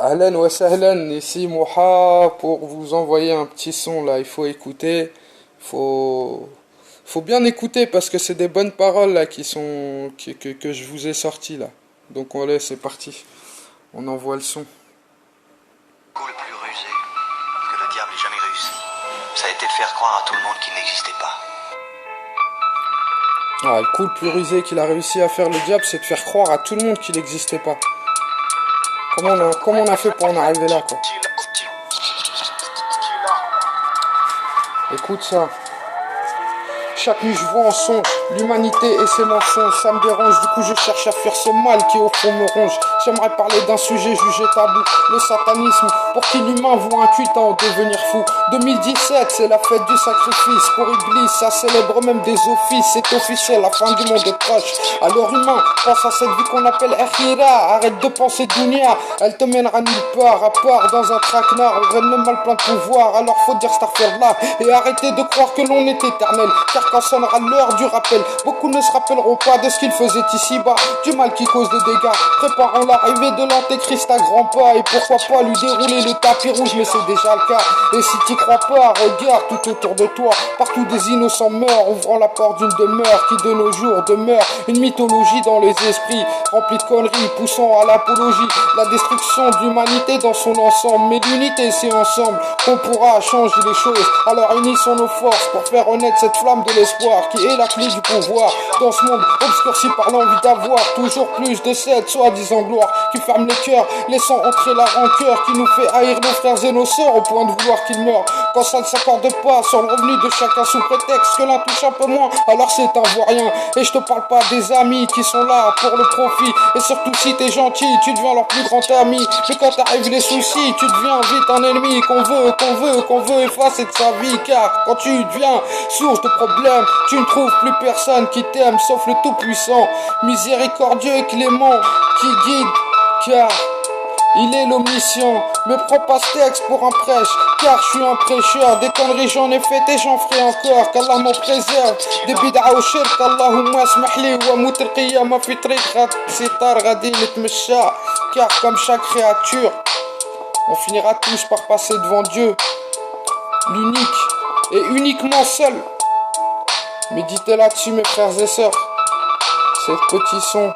Ahlan wa sahlan, ici Moha pour vous envoyer un petit son là. Il faut écouter, faut, faut bien écouter parce que c'est des bonnes paroles là que je vous ai sorties là. Donc voilà, c'est parti. On envoie le son. Coup le plus rusé que le diable ait jamais réussi, ça a été de faire croire à tout le monde qu'il n'existait pas. Ah, le coup le plus rusé qu'il a réussi à faire le diable, c'est de faire croire à tout le monde qu'il n'existait pas. Comment on a fait pour en arriver là, quoi? Écoute ça. Chaque nuit je vois en songe l'humanité et ses mensonges. Ça me dérange, du coup je cherche à fuir ce mal qui au fond me ronge. J'aimerais parler d'un sujet jugé tabou, le satanisme. Pour qui l'humain voit un culte en devenir fou. 2017 c'est la fête du sacrifice. Pour Iblis ça célèbre même des offices. C'est officiel, la fin du monde est proche. Alors humain, pense à cette vie qu'on appelle Akhira. Arrête de penser Dunia, elle te mènera nulle part. À part dans un traquenard, on règne le mal plein de pouvoir. Alors faut dire Starfirla et arrêter de croire que l'on est éternel. Car quand sonnera l'heure du rappel, beaucoup ne se rappelleront pas de ce qu'ils faisaient ici-bas, du mal qui cause des dégâts, préparant l'arrivée de l'antéchrist à grands pas. Et pourquoi pas lui dérouler le tapis rouge, mais c'est déjà le cas. Et si t'y crois pas, regarde tout autour de toi, partout des innocents meurent, ouvrant la porte d'une demeure qui de nos jours demeure une mythologie dans les esprits, remplie de conneries, poussant à l'apologie, la destruction de l'humanité dans son ensemble. Mais l'unité c'est ensemble qu'on pourra changer les choses. Alors unissons nos forces pour faire renaître cette flamme de l'espoir qui est la clé du pouvoir dans ce monde obscurci par l'envie d'avoir toujours plus de cette soi-disant gloire qui ferme les cœurs, laissant entrer la rancœur qui nous fait haïr nos frères et nos sœurs au point de vouloir qu'ils meurent. Quand ça ne s'accorde pas sur le revenu de chacun sous prétexte que l'un touche un peu moins, alors c'est un vaurien. Et je te parle pas des amis qui sont là pour le profit. Et surtout si t'es gentil, tu deviens leur plus grand ami. Mais quand t'arrivent les soucis, tu deviens vite un ennemi qu'on veut effacer de sa vie. Car quand tu deviens source de problèmes, tu ne trouves plus personne qui t'aime sauf le Tout-Puissant, miséricordieux et clément, qui guide, car il est l'omission. Mais prends pas ce texte pour un prêche, car je suis un prêcheur. Des conneries j'en ai fait et j'en ferai encore, qu'Allah m'en préserve. Des bid'a au shirk, Allahumma smahli wa mut al-qiyama fi triq sitar ghadi nitmesha. Car comme chaque créature, on finira tous par passer devant Dieu, l'unique et uniquement seul. Méditez là-dessus mes frères et sœurs. C'est le petit son